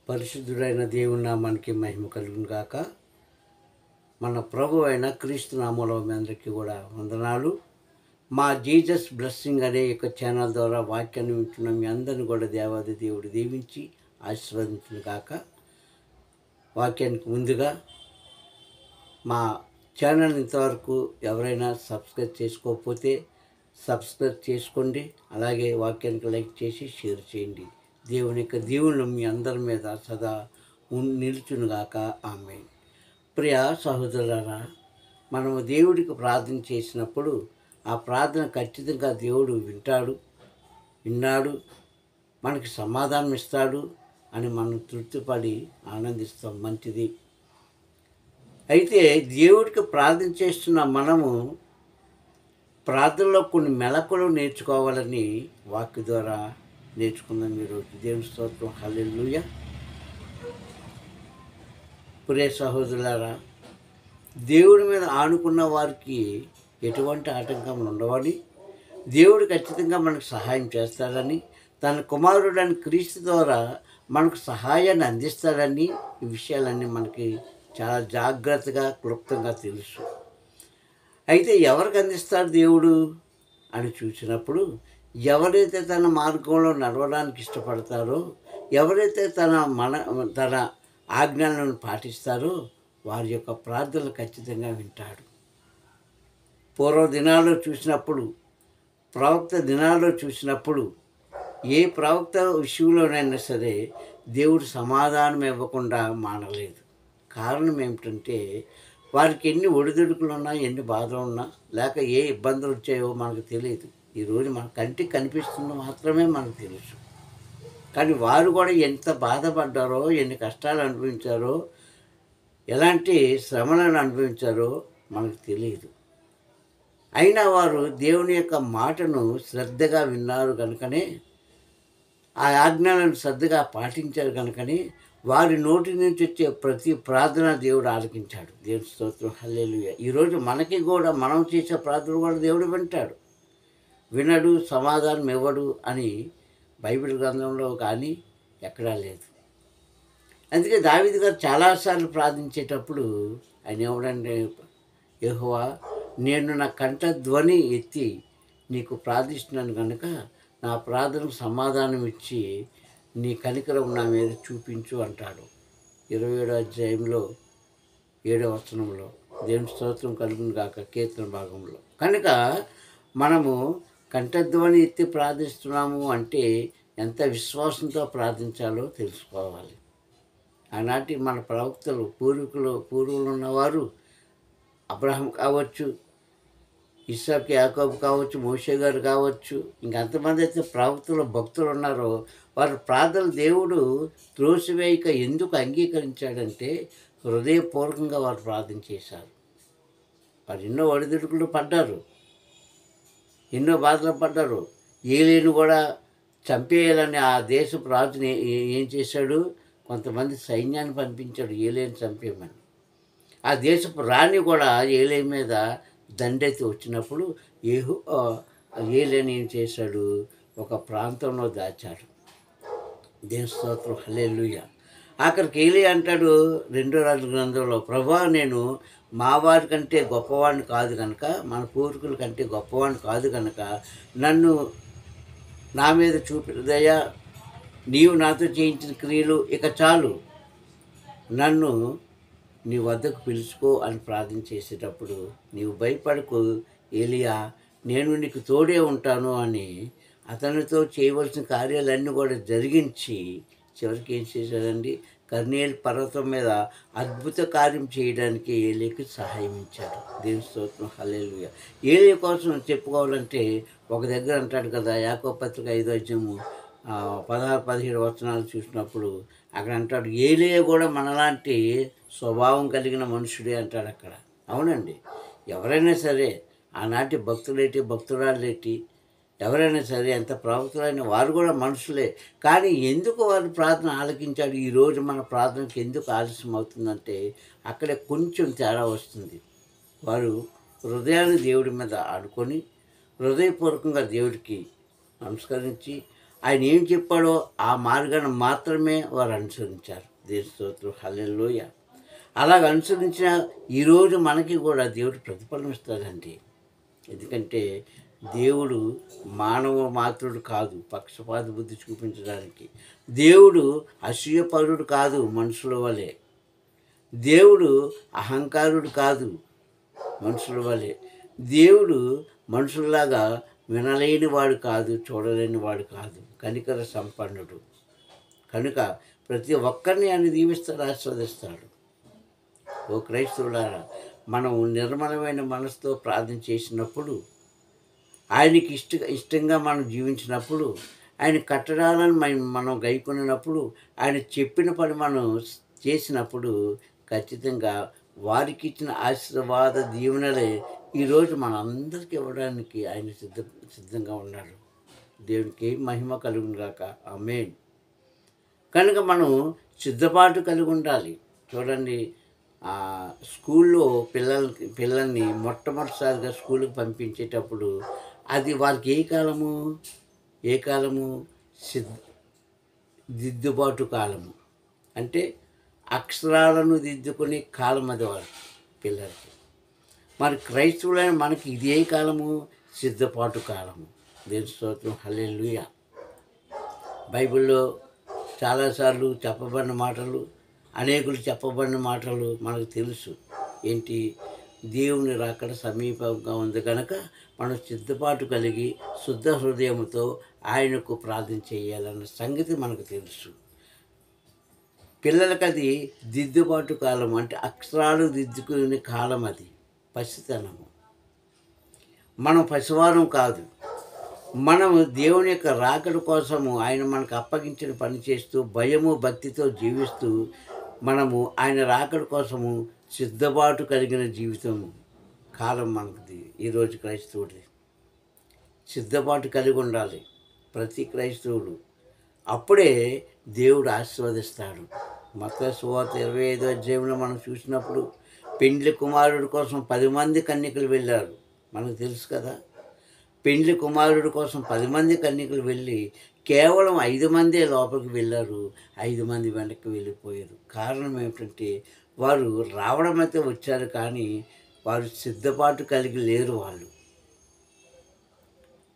పరిశుద్ధుడైన దేవుని నామానికి మహిమ కలుగును గాక. మన ప్రభు అయిన క్రీస్తు నామములో మీ అందరికీ కూడా వందనాలు. మా జీసస్ బ్లెస్సింగ్ అనే యొక్క ఛానల్ ద్వారా వాక్యాన్ని వింటున్న మీ అందరిని కూడా దేవాది దేవుడు దీవించి ఆశీర్వదించును గాక. వాక్యానికి ముందుగా మా ఛానల్ ఇంతవరకు ఎవరైనా సబ్స్క్రైబ్ చేసుకోకపోతే సబ్స్క్రైబ్ చేసుకోండి. అలాగే వాక్యానికి లైక్ చేసి షేర్ చేయండి. దేవుని యొక్క దీవులు మీ అందరి మీద సదా నిలుచునుగాక. ఆమేన్. ప్రియ సహోదరులారా, మనము దేవుడికి ప్రార్థన చేసినప్పుడు ఆ ప్రార్థన ఖచ్చితంగా దేవుడు విన్నాడు, మనకి సమాధానం ఇస్తాడు అని మనం తృప్తిపడి ఆనందిస్తాం. మంచిది. అయితే దేవుడికి ప్రార్థన చేస్తున్న మనము ప్రార్థనలో కొన్ని మెళకువలు నేర్చుకోవాలని వాక్య ద్వారా నేర్చుకుందాం ఈరోజు. దేవుని స్తోత్రం. హల్లెలూయా. ప్రియ సహోదరులారా, దేవుడి మీద ఆనుకున్న వారికి ఎటువంటి ఆటంకములు ఉండవని, దేవుడు ఖచ్చితంగా మనకు సహాయం చేస్తాడని, తన కుమారుడని క్రీస్తు ద్వారా మనకు సహాయాన్ని అందిస్తాడని ఈ విషయాలన్నీ మనకి చాలా జాగ్రత్తగా క్లుప్తంగా తెలుసు. అయితే ఎవరికి అందిస్తాడు దేవుడు అని చూసినప్పుడు, ఎవరైతే తన మార్గంలో నడవడానికి ఇష్టపడతారో, ఎవరైతే తన ఆజ్ఞలను పాటిస్తారో వారి యొక్క ప్రార్థనలు ఖచ్చితంగా వింటాడు. పూర్వ దినాల్లో చూసినప్పుడు, ప్రవక్త దినాల్లో చూసినప్పుడు ఏ ప్రవక్త విషయంలోనైనా సరే దేవుడు సమాధానం ఇవ్వకుండా మానలేదు. కారణం ఏమిటంటే, వారికి ఎన్ని ఒడిదుడుకులు ఉన్నా, ఎన్ని బాధలు ఉన్నా, లేక ఏ ఇబ్బందులు వచ్చాయో మనకు తెలియదు. ఈరోజు మన కంటికి కనిపిస్తుంది మాత్రమే మనకు తెలుసు. కానీ వారు కూడా ఎంత బాధపడ్డారో, ఎన్ని కష్టాలు అనుభవించారో, ఎలాంటి శ్రమలను అనుభవించారో మనకు తెలియదు. అయినా వారు దేవుని యొక్క మాటను శ్రద్ధగా విన్నారు కనుకనే, ఆ ఆజ్ఞలను శ్రద్ధగా పాటించారు కనుకనే వారి నోటి నుంచి వచ్చే ప్రతి ప్రార్థన దేవుడు ఆలకించాడు. దేవుని స్తోత్రం. హల్లెలూయా. ఈరోజు మనకి కూడా మనం చేసే ప్రార్థన కూడా దేవుడు వినడు, సమాధానం ఇవ్వడు అని బైబిల్ గ్రంథంలో కానీ ఎక్కడా లేదు. అందుకే దావీదు గారు చాలాసార్లు ప్రార్థించేటప్పుడు ఆయన ఏమడంటే, యెహోవా, నేను నా కంఠ ధ్వని ఎత్తి నీకు ప్రార్థిస్తున్నాను కనుక నా ప్రార్థనకు సమాధానం ఇచ్చి నీ కనికరం నా మీద చూపించు అంటాడు. 27వ అధ్యాయంలో 7వ వచనంలో. దేవుని స్తోత్రం కలుగును గాక. కీర్తన భాగంలో. కనుక మనము కంఠధ్వని ఎత్తి ప్రార్థిస్తున్నాము అంటే ఎంత విశ్వాసంతో ప్రార్థించాలో తెలుసుకోవాలి. ఆనాటి మన ప్రవక్తలు, పూర్వులు ఉన్నవారు, అబ్రహాం కావచ్చు, ఇస్సాకు, యాకోబు కావచ్చు, మోషే గారు కావచ్చు, ఇంకెంతమంది అయితే ప్రవక్తలు, భక్తులు ఉన్నారో వారి ప్రార్థన దేవుడు త్రోసివేయక ఎందుకు అంగీకరించాడంటే, హృదయపూర్వకంగా వారు ప్రార్థన చేశారు. వారు ఎన్నో ఒడిదుడుకులు పడ్డారు, ఎన్నో బాధలు పడ్డారు. ఏలీను కూడా చంపేయాలని ఆ దేశపు రాజుని ఏం చేశాడు, కొంతమంది సైన్యాన్ని పంపించాడు ఏలీని చంపేయమని. ఆ దేశపు రాణి కూడా ఏలీ మీద దండెత్తి వచ్చినప్పుడు ఏలీని ఏం చేశాడు, ఒక ప్రాంతంలో దాచాడు. దేవుని స్తోత్రం. హల్లెలూయా. ఆఖరికి ఏలీ అంటాడు 2వ రాజుల గ్రంథంలో, ప్రభువా, నేను మా వారి కంటే గొప్పవాడిని కాదు కనుక, మన పూర్వీకుల కంటే గొప్పవాడిని కాదు కనుక నన్ను నా మీద చూపిన దయ, నీవు నాతో చేయించిన క్రియలు ఇక చాలు, నన్ను నీ వద్దకు పిలుచుకో అని ప్రార్థన చేసేటప్పుడు, నీవు భయపడకు ఏలియా, నేను నీకు తోడే ఉంటాను అని అతనితో చేయవలసిన కార్యాలన్నీ కూడా జరిగించి చివరికి ఏం చేశాడండి, కర్నేలు పర్వతం మీద అద్భుత కార్యం చేయడానికి ఏలీకి సహాయం ఇచ్చాడు. దేవుని స్తోత్రం. హల్లెలూయా. ఏలీ కోసం చెప్పుకోవాలంటే ఒక దగ్గర అంటాడు కదా, యాకోబు పత్రిక 5వ అధ్యాయము 16-17 వచనాలు చూసినప్పుడు అక్కడ అంటాడు, ఏలీ కూడా మనలాంటి స్వభావం కలిగిన మనుషుడే అంటాడు అక్కడ. అవునండి, ఎవరైనా సరే, ఆనాటి భక్తులేటి, భక్తురాలేటి, ఎవరైనా సరే, ఎంత ప్రవక్తలైన వారు కూడా మనుషులే. కానీ ఎందుకు వారి ప్రార్థన ఆలకించాడు? ఈరోజు మన ప్రార్థనకి ఎందుకు ఆలస్యం అవుతుందంటే అక్కడే కొంచెం తేడా వస్తుంది. వారు హృదయాన్ని దేవుడి మీద ఆడుకొని హృదయపూర్వకంగా దేవుడికి నమస్కరించి ఆయన ఏం చెప్పాడో ఆ మార్గాన్ని మాత్రమే వారు అనుసరించారు. దేవుని స్తోత్రం, హల్లెలూయా. అలాగ అనుసరించిన ఈరోజు మనకి కూడా దేవుడు ప్రతిఫలం ఇస్తాడండి. ఎందుకంటే దేవుడు మానవ మాత్రుడు కాదు పక్షపాత బుద్ధి చూపించడానికి. దేవుడు అసూయపరుడు కాదు మనుషుల వలె. దేవుడు అహంకారుడు కాదు మనుషుల వలె. దేవుడు మనుషుల్లాగా వినలేని వాడు కాదు, చూడలేని వాడు కాదు, కనికర సంపన్నుడు. కనుక ప్రతి ఒక్కరిని ఆయన దీవిస్తాడు, ఆస్వాదిస్తాడు. ఓ క్రైస్తవులారా, మనం నిర్మలమైన మనసుతో ప్రార్థన చేసినప్పుడు, ఆయనకి ఇష్టంగా మనం జీవించినప్పుడు, ఆయన కట్టడాలను మనం గైకొనినప్పుడు, ఆయన చెప్పిన పని మనం చేసినప్పుడు ఖచ్చితంగా వారికి ఇచ్చిన ఆశీర్వాద దీవెనలే ఈరోజు మనందరికీ ఇవ్వడానికి ఆయన సిద్ధంగా ఉన్నాడు. దేవునికి మహిమ కలుగును గాక. ఆమేన్. కనుక మనం సిద్ధపాటు కలిగి ఉండాలి. చూడండి, స్కూల్లో పిల్లల్ని మొట్టమొదటిసారిగా స్కూల్కి పంపించేటప్పుడు అది వారికి ఏ కాలము దిద్దుబాటు కాలము. అంటే అక్షరాలను దిద్దుకునే కాలం అది వారికి, పిల్లలకి. మరి క్రైస్తవులైన మనకి ఇదే కాలము, సిద్ధపాటు కాలము. దేవుని స్తోత్రం, హల్లెలూయా. బైబిల్లో చాలాసార్లు చెప్పబడిన మాటలు, అనేకులు చెప్పబడిన మాటలు మనకు తెలుసు. ఏంటి? దేవుని రాకడ సమీపంగా ఉంది కనుక మనం సిద్ధపాటు కలిగి శుద్ధ హృదయంతో ఆయనకు ప్రార్థన చేయాలన్న సంగతి మనకు తెలుసు. పిల్లలకి అది దిద్దుబాటు కాలం, అంటే అక్షరాలు దిద్దుకునే కాలం. అది పసితనము. మనం పసివారం కాదు. మనము దేవుని యొక్క రాకడ కోసము ఆయన మనకు అప్పగించిన పని చేస్తూ భయము భక్తితో జీవిస్తూ మనము ఆయన రాకడ కోసము సిద్ధపాటు కలిగిన జీవితం కాలం మనది. ఈరోజు క్రైస్తవుడిది సిద్ధపాటు కలిగి ఉండాలి ప్రతి క్రైస్తవుడు. అప్పుడే దేవుడు ఆశీర్వదిస్తాడు. మత్తయి సువార్త 25వ అధ్యాయంలో మనం చూసినప్పుడు పెండ్లి కుమారుడి కోసం 10 మంది కన్యకలు వెళ్ళారు. మనకు తెలుసు కదా. పెండ్లి కుమారుడి కోసం 10 మంది కన్యకలు వెళ్ళి కేవలం 5 మందే లోపలికి వెళ్ళారు. 5 మంది వెనక్కి వెళ్ళిపోయారు. కారణం ఏమిటంటే వారు రావడం అయితే వచ్చారు, కానీ వారు సిద్ధపాటు కలిగి లేరు. వాళ్ళు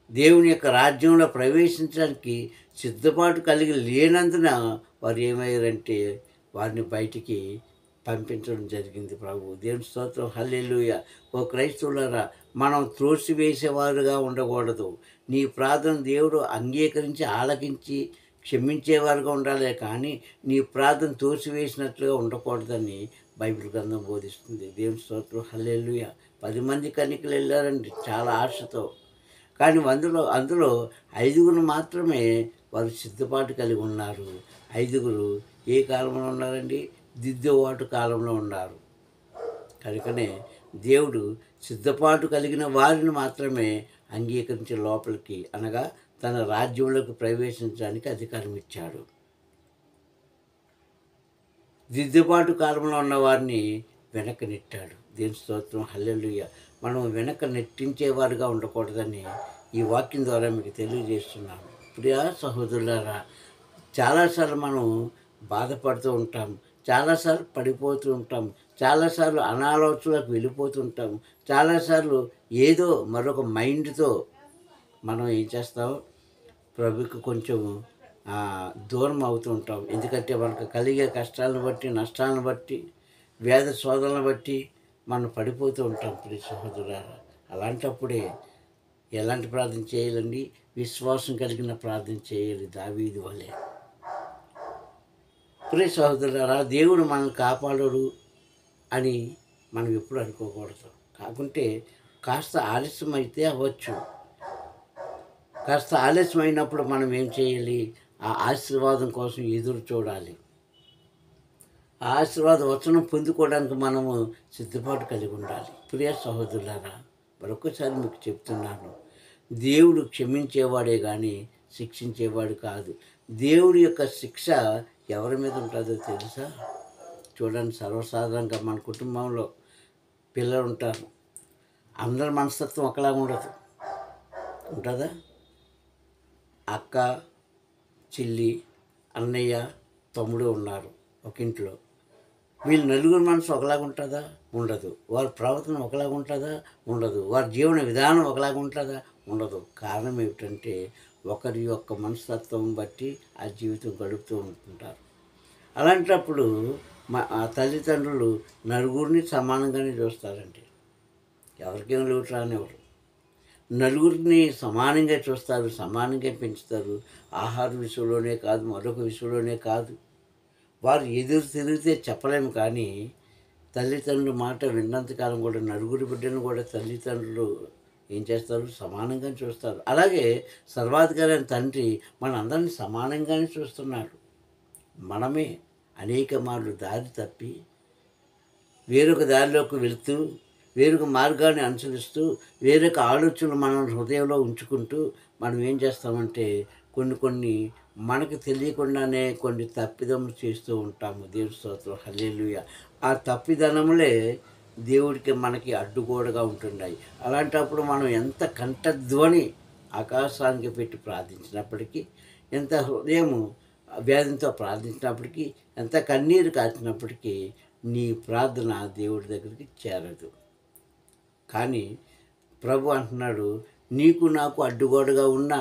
దేవుని యొక్క రాజ్యంలో ప్రవేశించడానికి సిద్ధపాటు కలిగి లేనందున వారు ఏమయ్యారంటే వారిని బయటికి పంపించడం జరిగింది. ప్రభు దేవుని స్తోత్రం, హల్లెలూయా. ఓ క్రైస్తవులారా, మనం త్రోసివేసేవారుగా ఉండకూడదు. నీ ప్రార్థన దేవుడు అంగీకరించి ఆలకించి క్షమించేవారుగా ఉండాలి, కానీ నీ ప్రార్థన తోసివేసినట్లుగా ఉండకూడదని బైబిల్ గ్రంథం బోధిస్తుంది. దేవుని స్తోత్రం, హల్లెలూయా. 10 మంది కన్యకలు వెళ్ళారండి చాలా ఆశతో, కానీ అందులో 5గురు మాత్రమే వారు సిద్ధపాటు కలిగి ఉన్నారు. 5గురు ఏ కాలంలో ఉన్నారండి? దిద్దుబాటు కాలంలో ఉన్నారు. కనుకనే దేవుడు సిద్ధపాటు కలిగిన వారిని మాత్రమే అంగీకరించి లోపలికి, అనగా తన రాజ్యంలోకి ప్రవేశించడానికి అధికారం ఇచ్చాడు. దిద్దుబాటు కాలంలో ఉన్న వారిని వెనక్కి నెట్టాడు. దేవుని స్తోత్రం, హల్లెలూయా. మనం వెనక్కి నెట్టించేవారుగా ఉండకూడదని ఈ వాక్యం ద్వారా మీకు తెలియజేస్తున్నాను. ప్రియా సహోదరులారా, చాలాసార్లు మనం బాధపడుతూ ఉంటాం, చాలాసార్లు పడిపోతూ ఉంటాం, చాలాసార్లు అనాలోచనలకు వెళ్ళిపోతుంటాం, చాలాసార్లు ఏదో మరొక మైండ్తో మనం ఏం చేస్తాం, ప్రభుకి కొంచెం దూరం అవుతూ ఉంటాం. ఎందుకంటే మనకు కలిగే కష్టాలను బట్టి, నష్టాలను బట్టి, వ్యాధ శోధనలను బట్టి మనం పడిపోతూ ఉంటాం. ప్రియ సహోదరులారా, అలాంటప్పుడే ఎలాంటి ప్రార్థన చేయాలండి? విశ్వాసం కలిగిన ప్రార్థన చేయాలి, దావీదు వలె. ప్రియ సహోదరులారా, దేవుడు మనల్ని కాపాడడు అని మనం ఎప్పుడు అనుకోకూడదు. కాకుంటే కాస్త ఆలస్యం అయితే అవ్వచ్చు. కాస్త ఆలస్యం అయినప్పుడు మనం ఏం చేయాలి? ఆ ఆశీర్వాదం కోసం ఎదురు చూడాలి. ఆ ఆశీర్వాద వచనం పొందుకోవడానికి మనము సిద్ధపాటు కలిగి ఉండాలి. ప్రియ సహోదరులారా, మరొకసారి మీకు చెప్తున్నాను, దేవుడు క్షమించేవాడే కానీ శిక్షించేవాడు కాదు. దేవుడి యొక్క శిక్ష ఎవరి మీద ఉంటుందో తెలుసా? చూడండి, సర్వసాధారణంగా మన కుటుంబంలో పిల్లలు ఉంటారు. అందరి మనస్తత్వం ఒకలాగా ఉండదు, ఉంటుందా? అక్క, చెల్లి, అన్నయ్య, తమ్ముడు ఉన్నారు ఒక ఇంట్లో. వీళ్ళు నలుగురు మనసు ఒకలాగా ఉంటుందా? ఉండదు. వారి ప్రవర్తన ఒకలాగా ఉంటుందా? ఉండదు. వారి జీవన విధానం ఒకలాగా ఉంటుందా? ఉండదు. కారణం ఏమిటంటే ఒకరి యొక్క మనస్తత్వం బట్టి ఆ జీవితం గడుపుతూ ఉంటుంటారు. అలాంటప్పుడు ఆ తల్లిదండ్రులు నలుగురిని సమానంగానే చూస్తారండి. ఎవరికేం లోటు రానివ్వరు. నలుగురిని సమానంగా చూస్తారు, సమానంగా పెంచుతారు. ఆహార విషయంలోనే కాదు, మరొక విషయంలోనే కాదు. వారు ఎదురు తిరిగితే చెప్పలేము, కానీ తల్లిదండ్రుల మాట విన్నంతకాలం కూడా నలుగురి బిడ్డను కూడా తల్లిదండ్రులు ఏం చేస్తారు? సమానంగా చూస్తారు. అలాగే సర్వాధికారి అయిన తండ్రి మనందరినీ సమానంగానే చూస్తున్నాడు. మనమే అనేక మార్లు దారి తప్పి వేరొక దారిలోకి వెళుతూ, వేరొక మార్గాన్ని అనుసరిస్తూ, వేరొక ఆలోచనలు మనం హృదయంలో ఉంచుకుంటూ మనం ఏం చేస్తామంటే కొన్ని మనకు తెలియకుండానే కొన్ని తప్పిదములు చేస్తూ ఉంటాము. దేవుని స్తోత్రం, హల్లెలూయా. ఆ తప్పిదనములే దేవుడికి మనకి అడ్డుగోడగా ఉంటున్నాయి. అలాంటప్పుడు మనం ఎంత కంఠధ్వని ఆకాశానికి పెట్టి ప్రార్థించినప్పటికీ, ఎంత హృదయము వ్యాధితో ప్రార్థించినప్పటికీ, ఎంత కన్నీరు కాచినప్పటికీ నీ ప్రార్థన దేవుడి దగ్గరికి చేరదు. కానీ ప్రభు అంటున్నాడు, నీకు నాకు అడ్డుగోడగా ఉన్న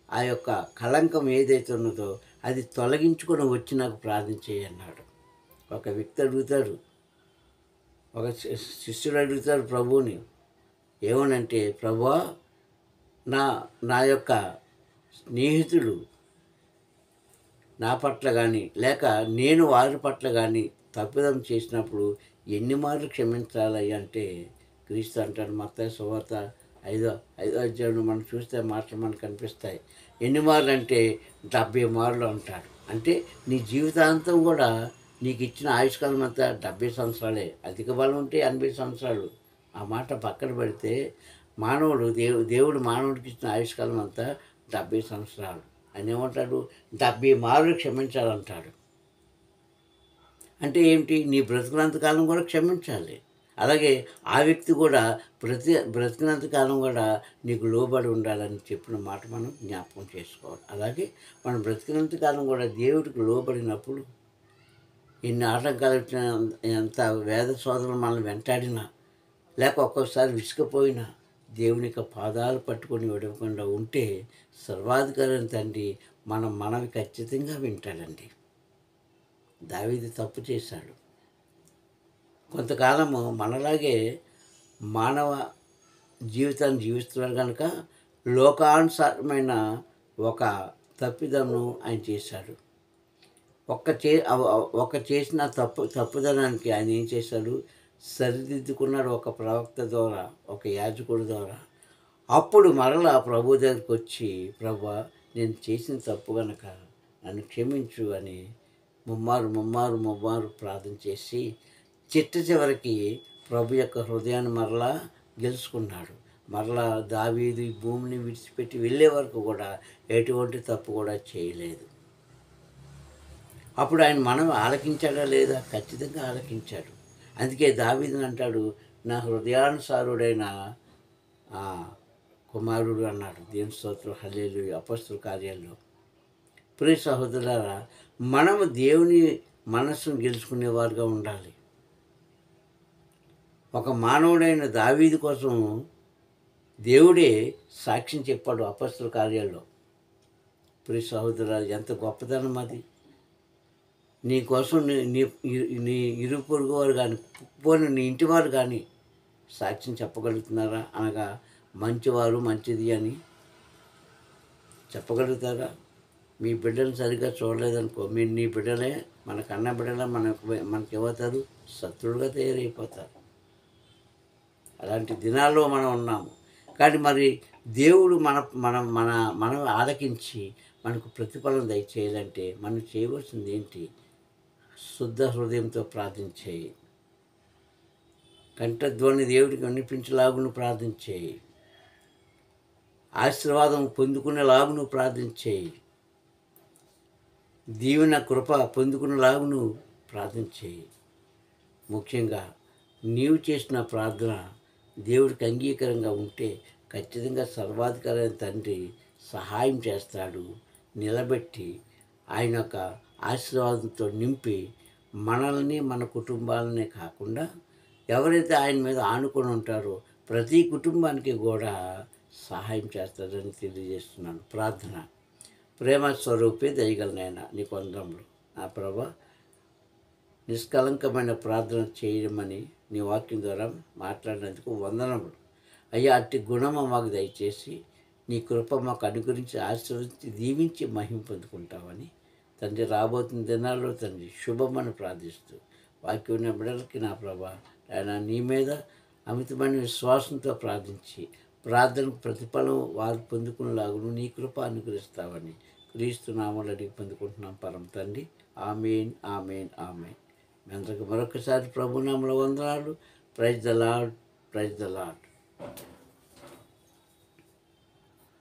ఆ యొక్క కళంకం ఏదైతే ఉన్నదో అది తొలగించుకొని వచ్చి నాకు ప్రార్థన చేయన్నాడు. ఒక వ్యక్తి అడుగుతాడు, ఒక శిష్యుడు అడుగుతాడు ప్రభువుని, ఏమనంటే, ప్రభువా, నా నా యొక్క స్నేహితులు నా పట్ల కానీ లేక నేను వారి పట్ల కానీ తప్పిదం చేసినప్పుడు ఎన్ని మార్లు క్షమించాలి అంటే, క్రీస్తు అంటాడు మత్తయి సువార్త 5వ అధ్యాయంలో మనం చూస్తే మాటలు మనకు కనిపిస్తాయి. ఎన్ని మార్లు అంటే 70 మార్లు అంటాడు. అంటే నీ జీవితాంతం కూడా నీకు ఇచ్చిన ఆయుష్కాలం అంతా 70 సంవత్సరాలే. అధిక బలం ఉంటే 80 సంవత్సరాలు. ఆ మాట పక్కన పెడితే దేవుడు మానవుడికి ఇచ్చిన ఆయుష్కాలం అంతా 70 సంవత్సరాలు. ఆయన ఏమంటాడు? 70 మార్లు క్షమించాలంటాడు. అంటే ఏమిటి? నీ బ్రతికినంతకాలం కూడా క్షమించాలి. అలాగే ఆ వ్యక్తి కూడా బ్రతికినంతకాలం కూడా నీకు లోబడి ఉండాలని చెప్పిన మాట మనం జ్ఞాపకం చేసుకోవాలి. అలాగే మనం బ్రతికినంతకాలం కూడా దేవుడికి లోబడినప్పుడు ఎన్ని ఆటంకాలు వచ్చినా, ఎంత వేద సోదరులు మనల్ని వెంటాడినా, లేక ఒక్కొక్కసారి విసుకపోయినా దేవుని యొక్క పాదాలు పట్టుకొని విడవకుండా ఉంటే సర్వాధికారి తండ్రి మనవి ఖచ్చితంగా వింటాడండి. దావీదు తప్పు చేశాడు. కొంతకాలము మనలాగే మానవ జీవితాన్ని జీవిస్తున్నాడు కనుక లోకానుసారమైన ఒక తప్పిదమును ఆయన చేశాడు. ఒక చేసిన తప్పుదనానికి ఆయన ఏం చేశాడు? సరిదిద్దుకున్నాడు ఒక ప్రవక్త ద్వారా, ఒక యాజకుడి ద్వారా. అప్పుడు మరలా ప్రభు దగ్గరికి వచ్చి, ప్రభువా, నేను చేసిన తప్పు కనుక నన్ను క్షమించు అని ముమ్మారు ప్రార్థన చేసి చివరికి ప్రభు యొక్క హృదయాన్ని మరలా గెలుచుకున్నాడు. మరలా దావీదు ఈ భూమిని విడిచిపెట్టి వెళ్ళే వరకు కూడా ఎటువంటి తప్పు కూడా చేయలేదు. అప్పుడు ఆయన మనం ఆలకించాడా లేదా? ఖచ్చితంగా ఆలకించాడు. అందుకే దావీదుని అంటాడు, నా హృదయానుసారుడైన కుమారుడు అన్నాడు. దేవుని స్తోత్రం, హల్లెలూయా. అపొస్తలుల కార్యాల్లో. ప్రియ సహోదరులారా, మనము దేవుని మనస్సును గెలుచుకునేవారుగా ఉండాలి. ఒక మానవుడైన దావీదు కోసం దేవుడే సాక్ష్యం చెప్పాడు అపొస్తలుల కార్యాల్లో. ప్రియ సహోదరులారా, ఎంత గొప్పదనం అది! నీ కోసం నీ ఇరుగు పొరుగు వారు కానీ, పోని నీ ఇంటి వారు కానీ సాక్ష్యం చెప్పగలుగుతున్నారా? అనగా మంచివారు, మంచిది అని చెప్పగలుగుతారా? మీ బిడ్డలు సరిగ్గా చూడలేదనుకో, మీరు నీ బిడ్డలే, మన కన్న బిడ్డలే మనకి ఏమవుతారు? శత్రువులుగా తయారైపోతారు. అలాంటి దినాల్లో మనం ఉన్నాము. కానీ మరి దేవుడు మనం ఆలకించి మనకు ప్రతిఫలం దయచేయాలంటే మనం చేయవలసింది ఏంటి? శుద్ధ హృదయంతో ప్రార్థించేయి. కంఠధ్వని దేవుడికి వినిపించేలాగును ప్రార్థించేయి. ఆశీర్వాదం పొందుకునేలాగును ప్రార్థించేయి. దీవెన కృప పొందుకునేలాగును ప్రార్థించేయి. ముఖ్యంగా నీవు చేసిన ప్రార్థన దేవుడికి అంగీకారంగా ఉంటే ఖచ్చితంగా సర్వాధికారైన తండ్రి సహాయం చేస్తాడు. నిలబెట్టి ఆయన యొక్క ఆశీర్వాదంతో నింపి మనల్ని మన కుటుంబాలనే కాకుండా ఎవరైతే ఆయన మీద ఆనుకొని ఉంటారో ప్రతి కుటుంబానికి కూడా సహాయం చేస్తారని తెలియజేస్తున్నాను. ప్రార్థన. ప్రేమ స్వరూపే దయగలనైనా నీకు వందనములు. నా ప్రభా, నిష్కలంకమైన ప్రార్థన చేయమని నీ వాక్యం ద్వారా మాట్లాడినందుకు వందనములు. అయ్యా, అట్టి గుణము మాకు దయచేసి నీ కృప మాకు అనుగ్రహించి ఆశీర్వదించి దీవించి మహిమ పొందుకుంటామని తండ్రి రాబోతున్న దినాల్లో తండ్రి శుభమని ప్రార్థిస్తూ వాక్యం ఉన్న బిడ్డలకి నా ప్రభా ఆయన నీ మీద అమితమైన విశ్వాసంతో ప్రార్థించి ప్రార్థనకు ప్రతిఫలం వారు పొందుకునేలాగును నీ కృప అనుగ్రహిస్తావని క్రీస్తు నామములో అడిగి పొందుకుంటున్నాం పరమ తండ్రి. ఆమేన్, ఆమేన్, ఆమేన్. మీ అందరికీ మరొకసారి ప్రభునామములో వందనాలు. Praise the lord, praise the lord.